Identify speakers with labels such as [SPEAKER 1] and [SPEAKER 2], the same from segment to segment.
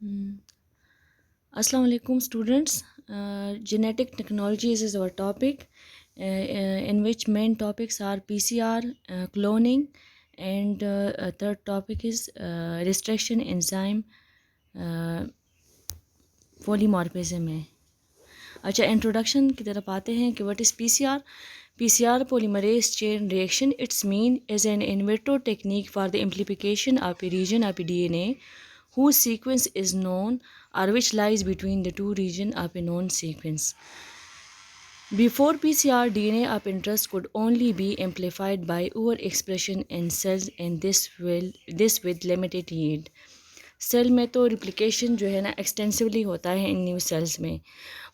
[SPEAKER 1] Mm. Assalamu alaikum students. Genetic technologies is our topic, in which main topics are PCR, cloning, and a third topic is restriction enzyme uh, polymorphism है. अच्छा, introduction की तरफ आते हैं कि what is PCR. PCR polymerase chain reaction. Its mean is an in vitro technique for the amplification of a region of a DNA whose sequence is known or which lies between the two regions of a known sequence. Before PCR, DNA of interest could only be amplified by overexpression in cells, and this with limited yield. Cell में तो replication जो है ना extensively होता है in new cells में,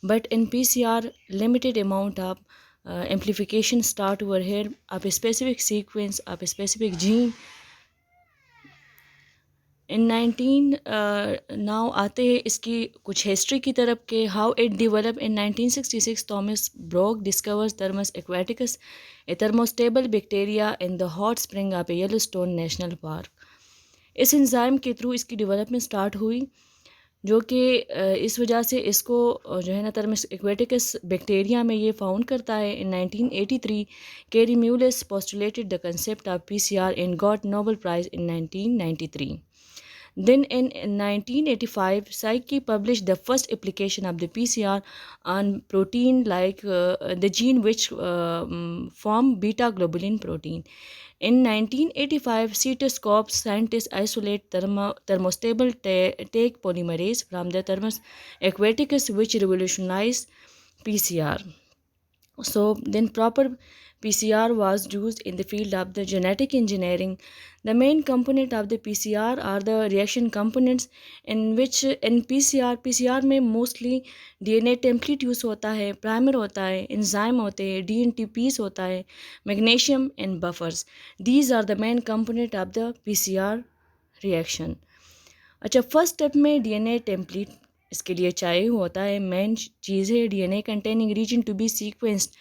[SPEAKER 1] but in PCR limited amount of amplification start over here of a specific sequence of a specific gene. In 19 now आते हैं इसकी कुछ हिस्ट्री की तरफ के how it develop. In 1966 Thomas Brock discovers Thermus aquaticus, a thermostable bacteria in the hot spring of a Yellowstone National Park. इस enzyme के through इसकी डेवलपमेंट स्टार्ट हुई, जो कि इस वजह से इसको जो है ना थर्मस एक्वेटिकस बैक्टीरिया में ये फाउंड करता है. In 1983 Kary Mullis postulated the concept of PCR and got Nobel prize in 1993. Then in 1985, Psyche published the first application of the PCR on protein like the gene which form beta globulin protein. In 1985, Cytoscope scientists isolate thermostable take polymerase from the Thermus aquaticus, which revolutionized PCR. So then proper PCR was used in the field of the genetic engineering. The main component of the PCR are the reaction components, in which in PCR में mostly DNA template use होता है, primer होता है, enzyme होते हैं, DNTPs होता है, magnesium and buffers. These are the main component of the PCR reaction. अच्छा, फर्स्ट स्टेप में DNA template इसके लिए चाहिए होता है. मेन चीज़ है DNA containing region to be sequenced.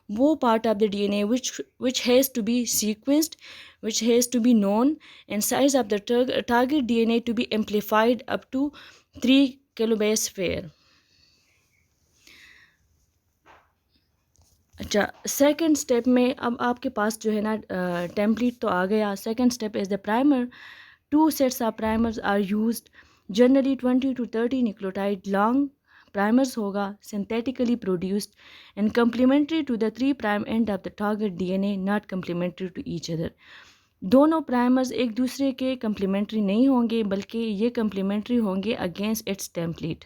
[SPEAKER 1] वो part of the DNA which has to be sequenced, which has to be known, and size of the target DNA to be amplified up to 3 kilobase pair. अच्छा, second step में अब आपके पास जो है ना template तो आ गया. Second step is the primer. 2 sets of primers are used. Generally 20 to 30 nucleotide long primers होगा, synthetically produced and complementary to the 3' end of the target DNA, not complementary to each other. दोनों primers एक दूसरे के complementary नहीं होंगे, बल्कि ये complementary होंगे अगेंस्ट इट्स टेम्पलेट.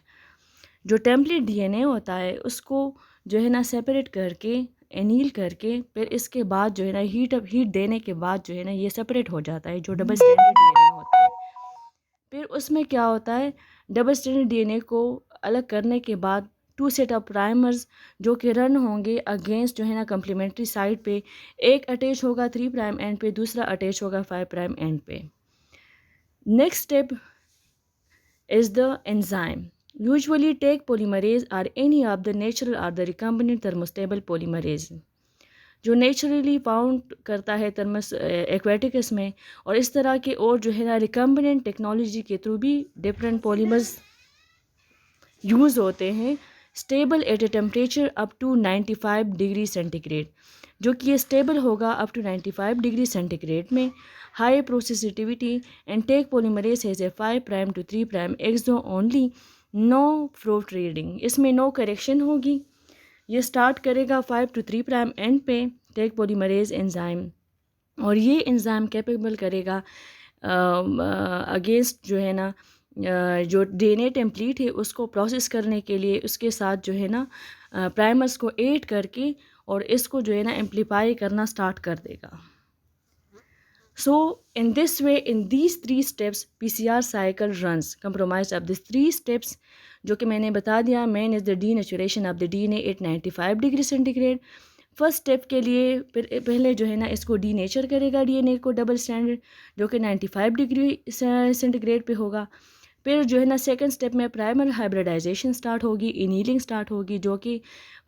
[SPEAKER 1] जो टेम्पलेट DNA होता है उसको जो है ना सेपरेट करके एनील करके फिर इसके बाद जो है ना हीट देने के बाद जो है ना ये सेपरेट हो जाता है, जो डबल स्टैंडर्ड DNA होता है. फिर उसमें क्या होता है, डबल स्टैंडर्ड DNA को अलग करने के बाद 2 सेट ऑफ प्राइमर्स जो कि रन होंगे अगेंस्ट जो है ना कम्प्लीमेंट्री साइड पे. एक अटैच होगा 3' एंड पे, दूसरा अटैच होगा 5' एंड पे. Next step is the enzyme. Usually take polymerase or any of the natural or the recombinant thermostable polymerase, जो नेचुरली फाउंड करता है थर्मस एक्वेटिकस में. और इस तरह के और जो है ना रिकम्बिनेंट टेक्नोलॉजी के थ्रू भी डिफरेंट पॉलीमर्स यूज़ होते हैं. Stable at a temperature up to 95 degree centigrade, जो कि ये स्टेबल होगा अप टू 95 डिग्री सेंटीग्रेड में. High processivity and Taq polymerase has a 5' to 3' exo only. No proof reading, इसमें नो करेक्शन होगी. ये स्टार्ट करेगा 5 to 3' एंड पे टेक पोलीमरेज एंजाइम, और ये एंजाइम कैपेबल करेगा अगेंस्ट जो है ना जो DNA टेम्पलेट है उसको प्रोसेस करने के लिए उसके साथ जो है ना प्राइमर्स को ऐड करके और इसको जो है ना एम्प्लीफाई करना स्टार्ट कर देगा. So in this way, in these 3 steps, PCR cycle runs comprised of these 3 steps, जो कि मैंने बता दिया. Main is the denaturation of the DNA at 95 degree centigrade. First step के लिए पहले जो है ना इसको डीनेचर करेगा DNA को डबल स्टैंडर्ड, जो कि 95 डिग्री सेंटीग्रेड पे होगा. फिर जो है ना सेकंड स्टेप में प्राइमर हाइब्रिडाइजेशन स्टार्ट होगी, इनीलिंग स्टार्ट होगी जो कि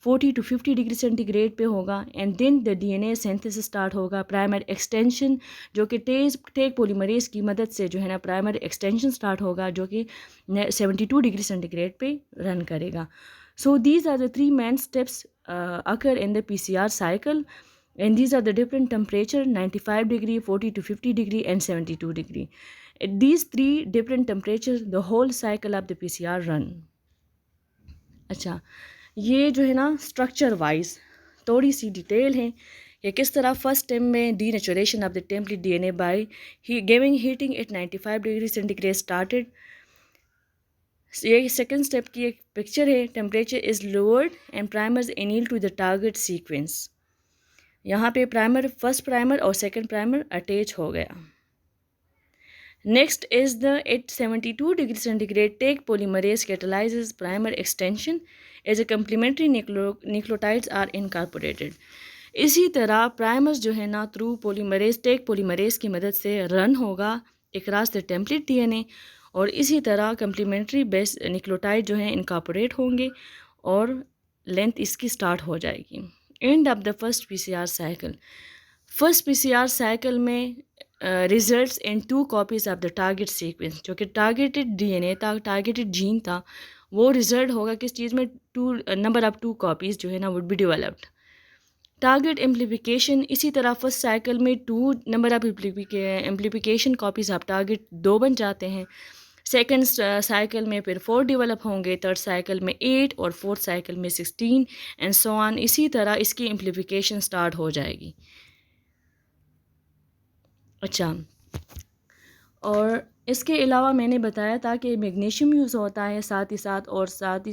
[SPEAKER 1] 40 to 50 डिग्री सेंटीग्रेड पे होगा। And then the DNA synthesis start होगा, प्राइमर एक्सटेंशन जो कि टेक पॉलीमरेज की मदद से जो है ना प्राइमर एक्सटेंशन स्टार्ट होगा जो कि 72 डिग्री सेंटीग्रेड पे रन करेगा। So these are the 3 main steps occur in the PCR cycle, and these are the different temperature 95 degree, 40 to 50 degree and 72 degree. At these 3 different temperatures the whole cycle of the PCR run. अच्छा, ये जो है ना structure wise थोड़ी सी detail है कि किस तरह फर्स्ट स्टेप में denaturation of the template DNA by giving heating at 95 degree centigrade started. ये सेकंड स्टेप की एक पिक्चर है, temperature is lowered and primers anneal to the target sequence. यहाँ पे प्राइमर, फर्स्ट प्राइमर और सेकंड प्राइमर अटैच हो गया। Next is the at 72 degree centigrade Taq polymerase catalyses primer extension as a complementary nucleotides are incorporated. इसी तरह primers जो है ना थ्रू पॉलीमरेज, टेक पॉलीमरेज की मदद से रन होगा अक्रॉस द टेम्पलेट डीएनए, और इसी तरह कम्प्लीमेंट्री बेस न्यूक्लियोटाइड जो है इनकॉर्पोरेट होंगे और लेंथ इसकी स्टार्ट हो जाएगी। End of the first PCR cycle, first PCR cycle में results in 2 copies of the target sequence, जो कि टारगेटेड डीएनए था, टारगेटेड जीन था, वो रिजल्ट होगा किस चीज़ में, नंबर ऑफ 2 कॉपीज़ जो है ना would be developed. Target amplification, इसी तरह फर्स्ट साइकिल में 2 number of amplification copies of target 2 बन जाते हैं। सेकेंड साइकिल में फिर 4 डेवलप होंगे, थर्ड साइकिल में 8 और फोर्थ साइकिल में 16 एंड सो ऑन। इसी तरह इसकी एम्प्लीफिकेशन स्टार्ट हो जाएगी। अच्छा, और इसके अलावा मैंने बताया था कि मैग्नीशियम यूज़ होता है साथ ही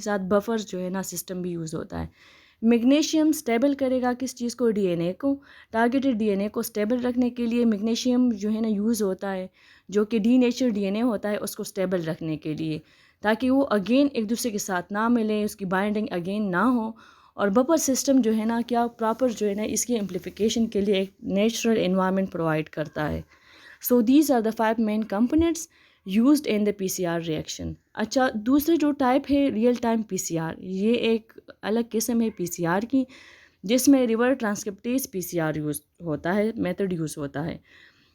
[SPEAKER 1] साथ बफर्स जो है ना सिस्टम भी यूज़ होता है। मैग्नीशियम स्टेबल करेगा किस चीज़ को, डीएनए को। टारगेटेड डीएनए को स्टेबल रखने के लिए मैग्नीशियम जो है ना यूज़ होता है, जो कि डीनेचर डीएनए होता है उसको स्टेबल रखने के लिए, ताकि वो अगेन एक दूसरे के साथ ना मिले, उसकी बाइंडिंग अगेन ना हो। और बफर सिस्टम जो है ना क्या प्रॉपर जो है ना इसकी एम्प्लीफिकेशन के लिए एक नेचुरल एनवायरनमेंट प्रोवाइड करता है। So these are the 5 main components used in the PCR reaction. अच्छा, दूसरे जो टाइप है रियल टाइम पीसीआर, ये एक अलग किस्म है पीसीआर की, जिसमें रिवर्स ट्रांसक्रिप्टेज पीसीआर यूज़ होता है, मेथड यूज़ होता है।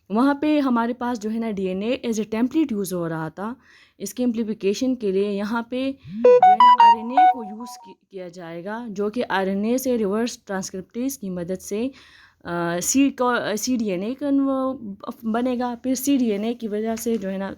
[SPEAKER 1] वहाँ पे हमारे पास जो है ना DNA as a template use हो रहा था। इसके एम्प्लीफिकेशन के लिए यहाँ पे जो है ना आरएनए को यूज़ किया जाएगा, जो कि आरएनए से रिवर्स ट्रांसक्रिप्टेज की मदद से सी डीएनए बनेगा। फिर सी डीएनए की वजह से जो है ना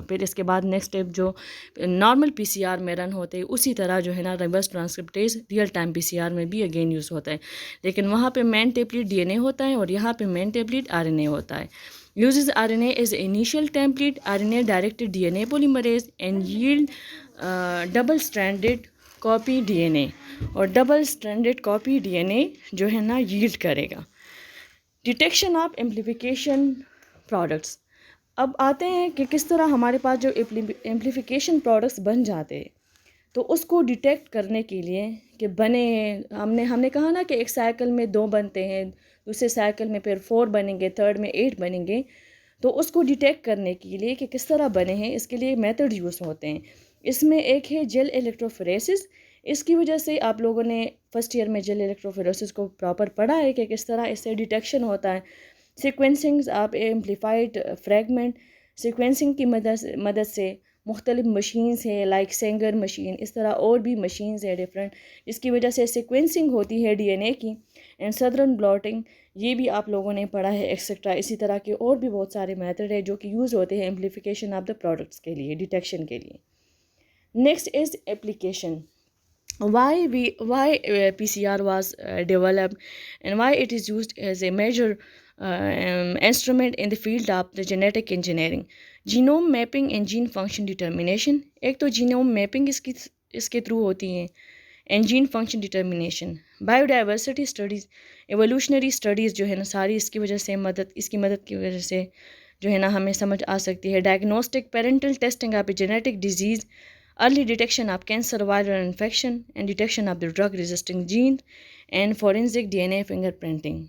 [SPEAKER 1] फिर इसके बाद नेक्स्ट स्टेप जो नॉर्मल पीसीआर में रन होते हैं उसी तरह जो है ना reverse transcriptase real time PCR में भी अगेन यूज़ होता है, लेकिन वहाँ पे मेन टेम्पलेट डीएनए होता है और यहाँ पे मेन टेम्पलेट आरएनए होता है। Uses RNA as initial template, RNA directed DNA polymerase and yield double stranded copy DNA, और डबल स्ट्रैंडेड कॉपी डीएनए जो है ना यील्ड करेगा। डिटेक्शन ऑफ एम्प्लीफिकेशन प्रोडक्ट्स, अब आते हैं कि किस तरह हमारे पास जो एम्प्लीफिकेशन प्रोडक्ट्स बन जाते हैं, तो उसको डिटेक्ट करने के लिए कि बने, हमने कहा ना कि एक साइकिल में 2 बनते हैं, दूसरे साइकिल में फिर 4 बनेंगे, थर्ड में 8 बनेंगे। तो उसको डिटेक्ट करने के लिए कि किस तरह बने हैं, इसके लिए मेथड यूज़ होते हैं। इसमें एक है जेल इलेक्ट्रोफोरेसिस। इसकी वजह से आप लोगों ने फर्स्ट ईयर में जेल इलेक्ट्रोफोरेसिस को प्रॉपर पढ़ा है कि किस तरह इससे डिटेक्शन होता है। Sequencing of amplified fragment, sequencing की मदद से मुख्तलिफ मशीन्स है लाइक सेंगर मशीन, इस तरह और भी मशीन्स है डिफरेंट, इसकी वजह से सीक्वेंसिंग होती है डीएनए की। एंड सदरन ब्लॉटिंग, ये भी आप लोगों ने पढ़ा है एक्सेट्रा। इसी तरह के और भी बहुत सारे मेथड है जो कि यूज़ होते हैं एम्प्लीफिकेशन ऑफ द प्रोडक्ट्स के लिए, डिटेक्शन के लिए। Next is application. why PCR was developed and why it is used as a major instrument in the field of the genetic engineering, genome mapping and gene function determination। एक तो genome mapping इसके through होती है, and gene function determination, biodiversity studies, evolutionary studies जो है ना सारी इसकी मदद की वजह से जो है ना हमें समझ आ सकती है। Diagnostic, parental testing of a genetic disease, early detection of cancer, viral infection and detection of the drug resistant gene and forensic DNA fingerprinting।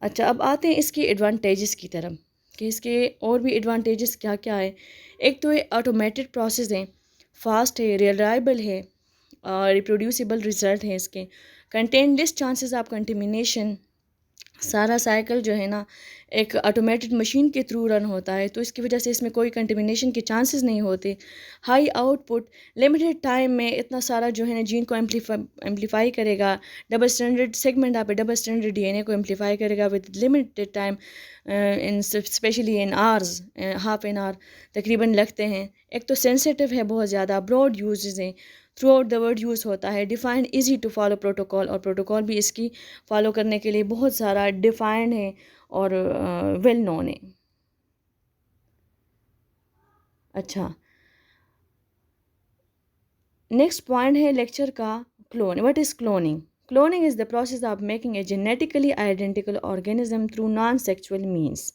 [SPEAKER 1] अच्छा, अब आते हैं इसकी एडवांटेजेस की तरफ कि इसके और भी एडवांटेजेस क्या क्या है। एक तो ये ऑटोमेटेड प्रोसेस है, फास्ट है, रिलायबल है और रिप्रोड्यूसिबल रिजल्ट है इसके। Contain less chances of contamination, सारा साइकिल जो है ना एक ऑटोमेटेड मशीन के थ्रू रन होता है, तो इसकी वजह से इसमें कोई कंटेमिनेशन के चांसेस नहीं होते। हाई आउटपुट, लिमिटेड टाइम में इतना सारा जो है ना जीन को एम्पलीफाई करेगा। डबल स्टैंडर्ड सेगमेंट आप डबल स्टैंडर्ड डीएनए को एम्पलीफाई करेगा with limited time, in specially in hours, half an hour तकरीबन लगते हैं। एक तो सेंसिटिव है बहुत ज़्यादा, ब्रॉड यूजेस हैं, throughout the world use होता है। Defined easy to follow protocol, और प्रोटोकॉल भी इसकी फॉलो करने के लिए बहुत सारा डिफाइंड है और वेल नोन है। अच्छा, नेक्स्ट पॉइंट है लेक्चर का, clone. What is cloning? Cloning is the process of making a genetically identical organism through non sexual means.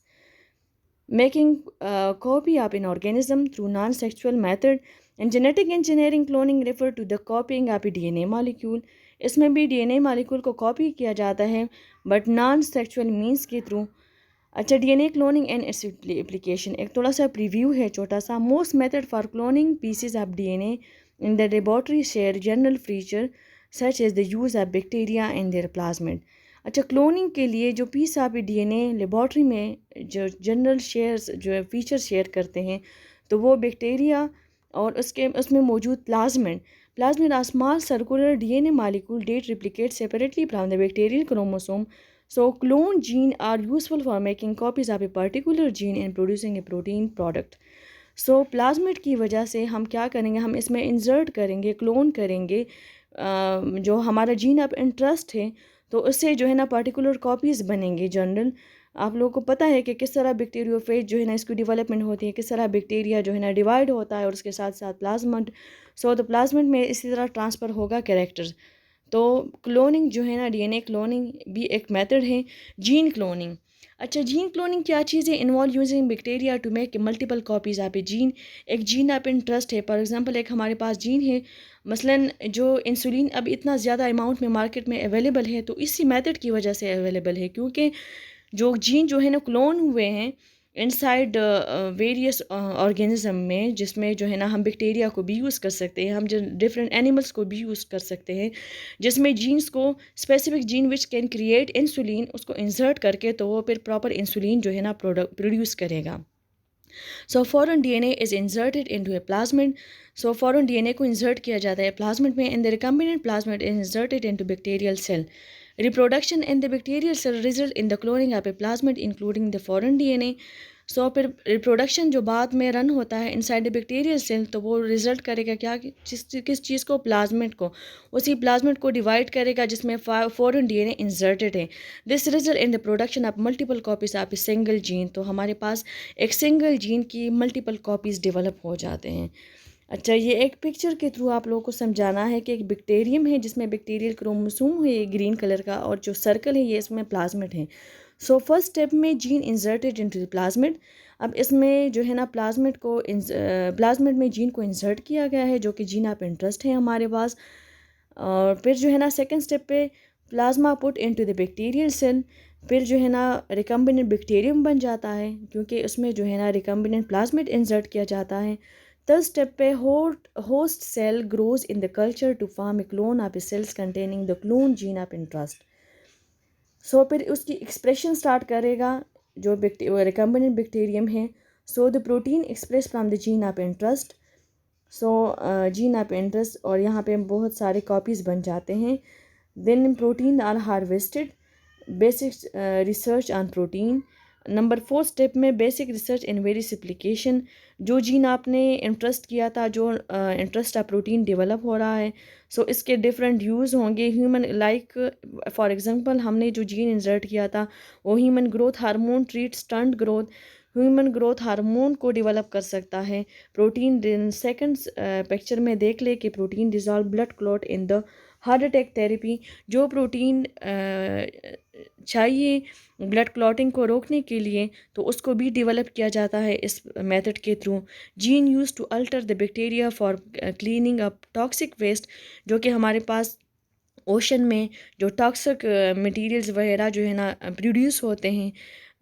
[SPEAKER 1] Making a copy of an organism through non-sexual method, and genetic engineering cloning refer to the copying of a DNA molecule. इसमें भी DNA molecule को copy किया जाता है but non sexual means के through. अच्छा, DNA cloning and its application, एक थोड़ा सा प्रीव्यू है छोटा सा। Most method for cloning pieces of DNA in the laboratory share general feature such as the use of bacteria and their plasmid. अच्छा, cloning के लिए जो पीस ऑफ डीएनए लेबॉर्ट्री में जो जनरल शेयर्स जो फीचर शेयर करते हैं, तो वो बैक्टीरिया और उसमें मौजूद plasmid are small circular DNA molecule that replicate separately from the bacterial chromosome. So clone gene are useful for making copies of a particular gene and producing a protein product. So plasmid की वजह से हम क्या करेंगे, हम इसमें insert करेंगे, clone करेंगे जो हमारा जीन ऑफ इंटरेस्ट है, तो उससे जो है ना पर्टिकुलर कॉपीज़ बनेंगे जनरल। आप लोगों को पता है कि किस तरह बैक्टीरियोफेज जो है ना इसकी डेवलपमेंट होती है, किस तरह बैक्टीरिया जो है ना डिवाइड होता है और उसके साथ साथ प्लाज्मिड। सो तो प्लाज्मिड में इसी तरह ट्रांसफ़र होगा कैरेक्टर्स। तो क्लोनिंग जो है ना, डीएनए क्लोनिंग भी एक मेथड है। जीन क्लोनिंग, अच्छा जीन क्लोनिंग क्या चीज़ है? Involve using bacteria to make multiple copies of a gene. एक जीन आप इंटरेस्ट है, फॉर एग्जांपल एक हमारे पास जीन है मसलन जो इंसुलिन अब इतना ज़्यादा अमाउंट में मार्केट में अवेलेबल है, तो इसी मेथड की वजह से अवेलेबल है, क्योंकि जो जीन जो है ना क्लोन हुए हैं इनसाइड वेरियस ऑर्गेनिज्म में, जिसमें जो है ना हम बैक्टीरिया को भी यूज़ कर सकते हैं, हम जो डिफरेंट एनिमल्स को भी यूज़ कर सकते हैं, जिसमें जीन्स को specific gene which can create insulin, उसको इंसर्ट करके तो वो फिर प्रॉपर इंसुलिन जो है ना प्रोड्यूस करेगा। So foreign DNA is inserted into a plasmid. So foreign DNA को इंसर्ट किया जाता है प्लाज्मिड में, and the recombinant plasmid is inserted into bacterial cell. Reproduction in the bacterial cell result in the cloning of a plasmid including the foreign DNA. सो फिर reproduction जो बाद में run होता है इनसाइड द बैक्टीरियल सेल, तो वो result करेगा क्या, किस चीज़ को, प्लाज्मिड को। उसी प्लाज्मिड को डिवाइड करेगा जिसमें फॉरेन डीएनए इंसर्टेड है। This result in the production of multiple copies of a single gene. तो हमारे पास एक सिंगल जीन की मल्टीपल कॉपीज़ डेवलप हो जाते हैं। अच्छा, ये एक पिक्चर के थ्रू आप लोगों को समझाना है कि एक बैक्टीरियम है जिसमें बैक्टीरियल क्रोमोसोम है ग्रीन कलर का, और जो सर्कल है ये इसमें प्लाज्मिड है। सो फर्स्ट स्टेप में gene inserted into the plasmid. अब इसमें जो है ना प्लाज्मिड में जीन को इंसर्ट किया गया है जो कि जीन ऑफ इंटरेस्ट है हमारे पास। और फिर जो है ना सेकंड स्टेप पे plasma put into the bacterial cell. फिर जो है ना रिकम्बिनेंट बैक्टीरियम बन जाता है, क्योंकि उसमें जो है ना रिकम्बिनेंट प्लाज्मिड इंसर्ट किया जाता है। थर्ड स्टेप पे host cell grows in the culture to form a clone of a cells containing the clone gene of interest. So फिर उसकी एक्सप्रेशन स्टार्ट करेगा जो रिकम्बिनेंट बैक्टीरियम है। So the protein express from the gene of interest. So gene of interest, और यहाँ पे बहुत सारे कॉपीज़ बन जाते हैं। Then protein are harvested, basic research on protein. Number 4 step में basic research in various application. जो जीन आपने इंटरेस्ट किया था, जो इंटरेस्ट ऑफ प्रोटीन डेवलप हो रहा है, सो इसके डिफरेंट यूज़ होंगे। ह्यूमन लाइक फॉर एग्जांपल हमने जो जीन इंसर्ट किया था वो human growth hormone treat stunt growth, human growth hormone को डेवलप कर सकता है। प्रोटीन सेकंड पिक्चर में देख ले कि protein dissolve blood clot in the heart attack therapy. जो प्रोटीन चाहिए ब्लड क्लॉटिंग को रोकने के लिए, तो उसको भी डेवलप किया जाता है इस मेथड के through. Gene use to alter the bacteria for cleaning up toxic waste, जो कि हमारे पास ओशन में जो टॉक्सिक मटेरियल्स वगैरह जो है ना प्रोड्यूस होते हैं,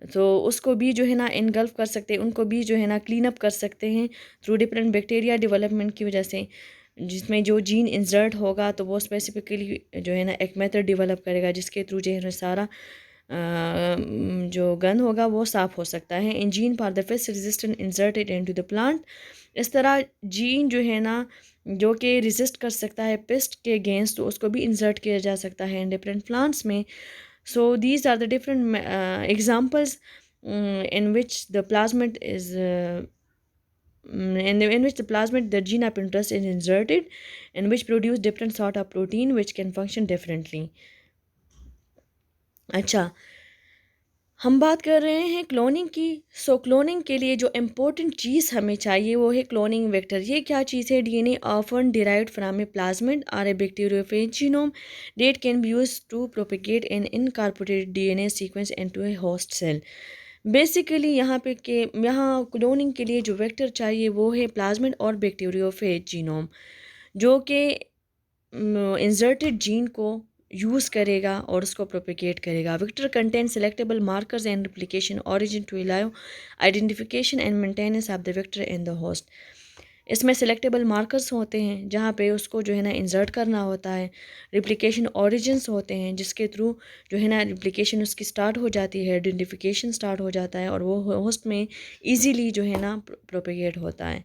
[SPEAKER 1] तो उसको भी जो है ना इनगल्फ कर सकते हैं, उनको भी जो है ना क्लीन अप कर सकते हैं थ्रू डिफरेंट बैक्टीरिया डेवलपमेंट की वजह से, जिसमें जो जीन इंसर्ट होगा तो वो स्पेसिफिकली जो है ना एक मेथड डेवलप करेगा जिसके थ्रू जो है ना सारा जो गंद होगा वो साफ़ हो सकता है। In gene for the pest resistant inserted into the plant, इस तरह जीन जो है ना जो कि रेजिस्ट कर सकता है पेस्ट के अगेंस्ट, तो उसको भी इंसर्ट किया जा सकता है इन डिफरेंट प्लांट्स में। So these are the different examples in which the plasmid is in which the plasmid the gene of interest is inserted, and which produce different sort of protein which can function differently. अच्छा, हम बात कर रहे हैं cloning की। Cloning के लिए जो इम्पोर्टेंट चीज़ हमें चाहिए वो है क्लोनिंग वेक्टर। ये क्या चीज़ है? DNA often derived from a plasmid और a bacteriophage genome that can be used to propagate an incorporated DNA sequence into a host cell. Basically यहाँ क्लोनिंग के लिए जो वेक्टर चाहिए वो है प्लाज्मिड और बैक्टीरियोफेज जीनोम, जो कि इंसर्टेड जीन को यूज़ करेगा और उसको प्रोपेगेट करेगा। Vector contain selectable markers and replication origin to allow identification and maintenance of the vector in the host. इसमें सेलेक्टेबल मार्कर्स होते हैं जहाँ पे उसको जो है ना इंसर्ट करना होता है, रिप्लिकेशन ओरिजिन्स होते हैं जिसके थ्रू जो है ना रिप्लिकेशन उसकी स्टार्ट हो जाती है, आइडेंटिफिकेशन स्टार्ट हो जाता है और वो होस्ट में ईजीली जो है ना प्रोपेगेट होता है।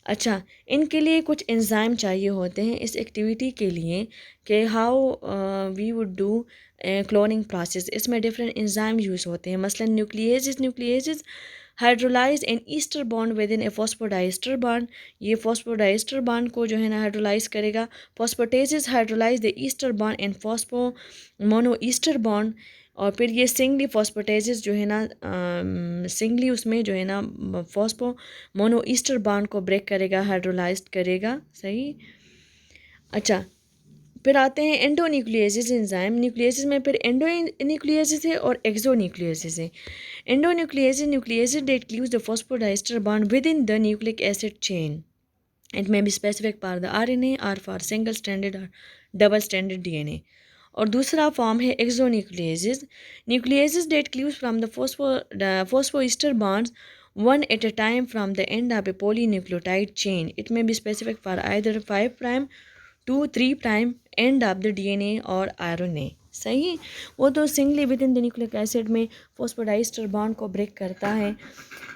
[SPEAKER 1] अच्छा, इनके लिए कुछ एंजाइम चाहिए होते हैं इस एक्टिविटी के लिए कि how we would do cloning process. इसमें डिफरेंट एंजाइम यूज़ होते हैं, मसलन nucleases hydrolyse an ester bond within a phosphodiester bond. ये फॉस्फोडाइस्टर बॉन्ड को जो है ना हाइड्रोलाइज करेगा। Phosphatases hydrolyse the ester bond and phosphomonoester bond. और फिर ये सिंगली फॉस्फोटेजेस जो है ना सिंगली उसमें जो है ना फॉस्फो मोनो ईस्टर बॉन्ड को ब्रेक करेगा, हाइड्रोलाइज्ड करेगा। सही। अच्छा, फिर आते हैं एंडोन्यूक्लियेसिस एंजाइम। न्यूक्लियेसिस में फिर एंडोन्यूक्लियेसिस है और एक्सोन्यूक्लियेसिस है। Endonucleases that cleaves the phosphodiester bond within the nucleic acid chain. It may be specific for the RNA और फॉर सिंगल स्टैंडर्ड और डबल स्टैंडर्ड डीएनए। और दूसरा फॉर्म है exonucleases. Nucleases that cleaves from the phosphoester bonds one at a time from the end of a polynucleotide chain. It may be specific for either 5' to 3' end of the DNA और RNA। सही। वो तो singly with in the nucleic acid में phosphodiester bond को break करता है।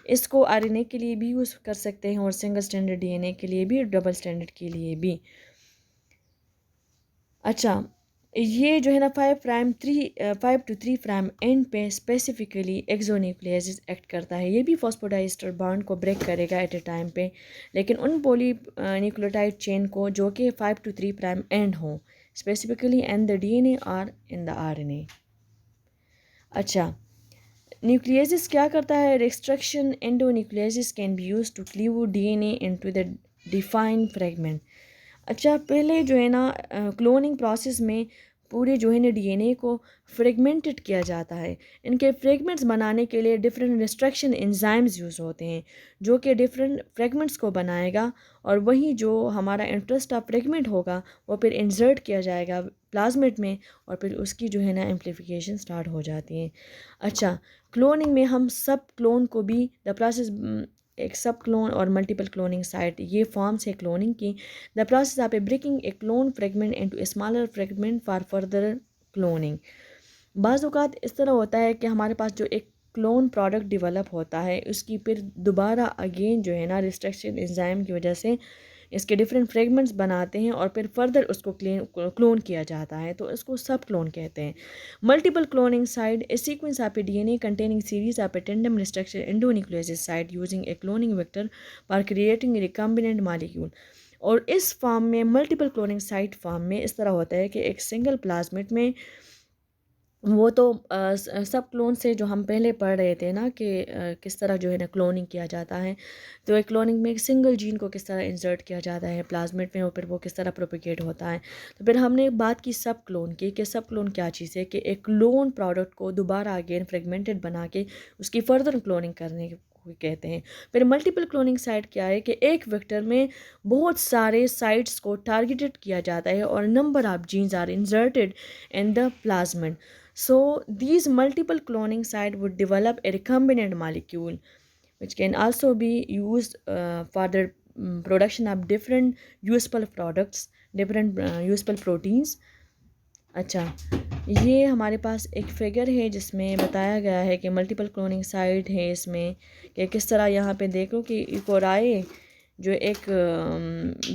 [SPEAKER 1] इसको RNA के लिए भी यूज़ कर सकते हैं और सिंगल स्टैंडर्ड DNA के लिए भी, डबल स्टैंडर्ड के लिए भी। अच्छा, ये जो है ना 5 to 3' एंड पे स्पेसिफिकली एक्सोन्यूक्लियेसिस एक्ट करता है। ये भी फॉस्फोडाइस्टर बॉन्ड को ब्रेक करेगा एट ए टाइम पे, लेकिन उन पॉली न्यूक्लियोटाइड चेन को जो कि 5 to 3' एंड हो, स्पेसिफिकली इन द डीएनए और इन द आरएनए। अच्छा, न्यूक्लियेसिस क्या करता है? Restriction endonucleases can be use to cleave DNA into the defined fragment. अच्छा, पहले जो है ना क्लोनिंग प्रोसेस में पूरे जो है ना डीएनए को फ्रेगमेंटेड किया जाता है। इनके फ्रेगमेंट्स बनाने के लिए डिफरेंट रिस्ट्रक्शन एंजाइम्स यूज़ होते हैं जो कि डिफरेंट फ्रेगमेंट्स को बनाएगा, और वही जो हमारा इंटरेस्ट ऑफ फ्रेगमेंट होगा वो फिर इंसर्ट किया जाएगा प्लाज्मिड में और फिर उसकी जो है ना एम्प्लीफिकेशन स्टार्ट हो जाती है। अच्छा, क्लोनिंग में हम सब क्लोन को भी द प्रोसेस, एक सब क्लोन और मल्टीपल क्लोनिंग साइट, ये फॉर्म्स है क्लोनिंग की। The process of a breaking a clone fragment into a smaller fragment for further cloning. बाज़ औक़ात इस तरह होता है कि हमारे पास जो एक क्लोन प्रोडक्ट डेवलप होता है उसकी फिर दोबारा अगेन जो है ना रिस्ट्रक्शन एंजाइम की वजह से इसके डिफरेंट फ्रेगमेंट्स बनाते हैं और फिर फर्दर उसको क्लोन किया जाता है, तो इसको सब क्लोन कहते हैं। Multiple cloning side a sequence of a DNA containing series of a tandem restriction endonucleases site using a cloning vector for creating recombinant molecule. और इस फॉर्म में, मल्टीपल क्लोनिंग साइट फॉर्म में इस तरह होता है कि एक सिंगल प्लाज्मिड में वो तो सब क्लोन से जो हम पहले पढ़ रहे थे ना कि किस तरह जो है ना क्लोनिंग किया जाता है, तो एक क्लोनिंग में एक सिंगल जीन को किस तरह इंसर्ट किया जाता है प्लाज्मिड में और फिर वो किस तरह प्रोपेगेट होता है। तो फिर हमने बात की सब क्लोन की कि सब क्लोन क्या चीज़ है, कि एक क्लोन प्रोडक्ट को दोबारा अगेन फ्रेगमेंटेड बना के उसकी फर्दर क्लोनिंग करने को कहते हैं। फिर मल्टीपल क्लोनिंग साइट क्या है कि एक वेक्टर में बहुत सारे साइट्स को टारगेटेड किया जाता है और number of genes are inserted in the plasmid. So these multiple cloning site would develop a recombinant molecule which can also be used for the production of different useful products, different useful proteins. अच्छा, ये हमारे पास एक figure है जिसमें बताया गया है कि मल्टीपल क्लोनिंग साइट है इसमें, कि किस तरह यहाँ पे देखो कि इकोराई जो एक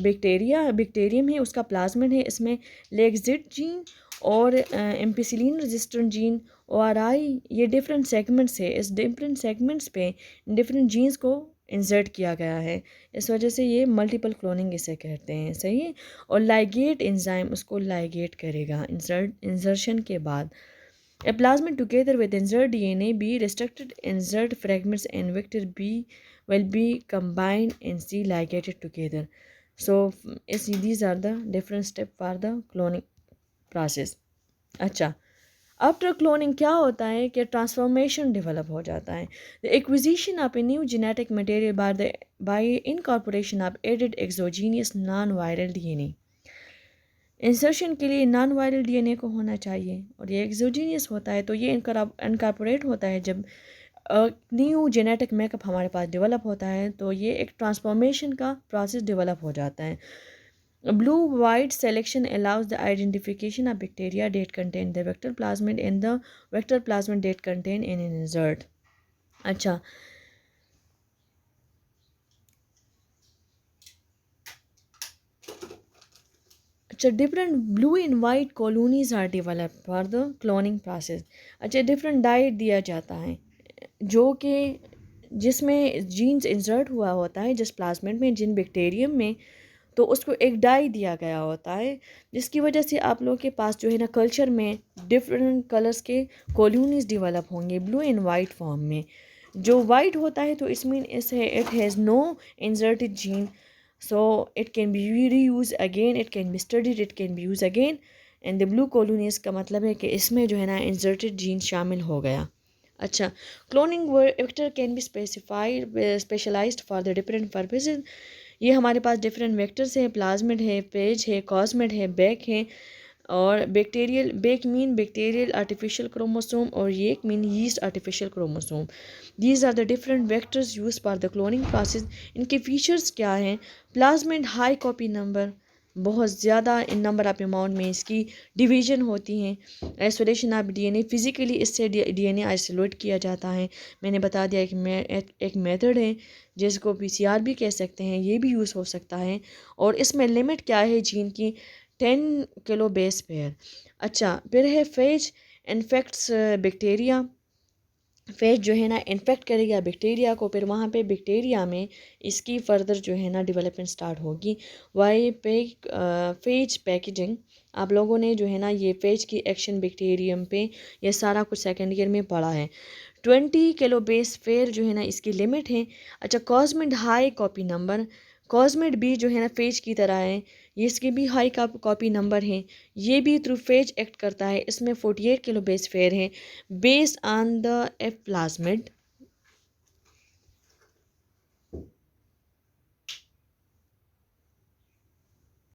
[SPEAKER 1] बैक्टीरियम है उसका प्लाज्मिड है, इसमें लेक्सिट जीन और एम्पिसिलिन रेजिस्टेंट जीन और आई, ये डिफरेंट सेगमेंट्स है, इस डिफरेंट सेगमेंट्स पे डिफरेंट जीन्स को इंसर्ट किया गया है, इस वजह से ये मल्टीपल क्लोनिंग इसे कहते हैं, सही है। और लाइगेट एंजाइम उसको लाइगेट करेगा इंसर्शन के बाद। A plasmid together with insert DNA B restricted insert fragments and vector B will be combined and C ligated together. So these are the different steps for the cloning process. अच्छा, after cloning क्या होता है कि transformation develop हो जाता है। The acquisition of a new genetic material by incorporation of added exogenous non viral DNA. Insertion के लिए नॉन वायरल डीएनए को होना चाहिए और ये एक्सोजीनियस होता है, तो ये इनकॉर्पोरेट होता है जब न्यू जेनेटिक मेकअप हमारे पास डेवलप होता है, तो ये एक ट्रांसफॉर्मेशन का प्रोसेस डेवलप हो जाता है। Blue-white selection allows the identification of bacteria that contain the vector plasmid and the vector plasmid that contain an insert. अच्छा, different blue and white colonies are developed for the cloning process. अच्छा, different diet दिया जाता है जो कि जिसमें jeans insert हुआ होता है जिस प्लाज्मिड में, जिन बैक्टीरियम में, तो उसको एक डाई दिया गया होता है जिसकी वजह से आप लोगों के पास जो है ना कल्चर में डिफरेंट कलर्स के कॉलोनीज डेवलप होंगे ब्लू एंड वाइट फॉर्म में। जो वाइट होता है तो इसमें it has no inserted gene, so it can be reuse again, it can be studied, it can be use again. And the blue colonies का मतलब है कि इसमें जो है ना इंसर्टेड जीन शामिल हो गया। अच्छा, cloning vector can be specialised for the different purposes. ये हमारे पास डिफरेंट वेक्टर्स हैं, प्लाज्मिड है, पेज है, कॉस्मिड है, बैक है, और bacterial, BAC mean bacterial artificial chromosome और ये mean yeast artificial chromosome. These are the different vectors use for the cloning process. इनके फीचर्स क्या हैं? प्लाज्मिड हाई कॉपी नंबर, बहुत ज़्यादा इन नंबर ऑफ अमाउंट में इसकी डिवीजन होती हैं। आइसोलेशन ऑफ डीएनए, फिज़िकली इससे डीएनए आइसोलेट किया जाता है। मैंने बता दिया कि एक मेथड है जिसको पीसीआर भी कह सकते हैं, ये भी यूज़ हो सकता है। और इसमें लिमिट क्या है जीन की? 10 किलो बेस पेयर। अच्छा, फिर है फेज इन्फेक्ट्स बैक्टीरिया। फेज जो है ना इन्फेक्ट करेगा बैक्टीरिया को, फिर वहाँ पे बैक्टीरिया में इसकी फर्दर जो है ना डेवलपमेंट स्टार्ट होगी। फेज पैकेजिंग, आप लोगों ने जो है ना ये फेज की एक्शन बैक्टीरियम पे ये सारा कुछ सेकेंड ईयर में पढ़ा है। 20 किलो बेस फेयर जो है ना इसकी लिमिट है। अच्छा, cosmid high copy number, cosmid भी जो है ना फेज की तरह है, ये इसके भी हाई कॉपी नंबर हैं, ये भी थ्रू फेज एक्ट करता है। इसमें 48 किलो बेस फेयर है based on the F plasmid.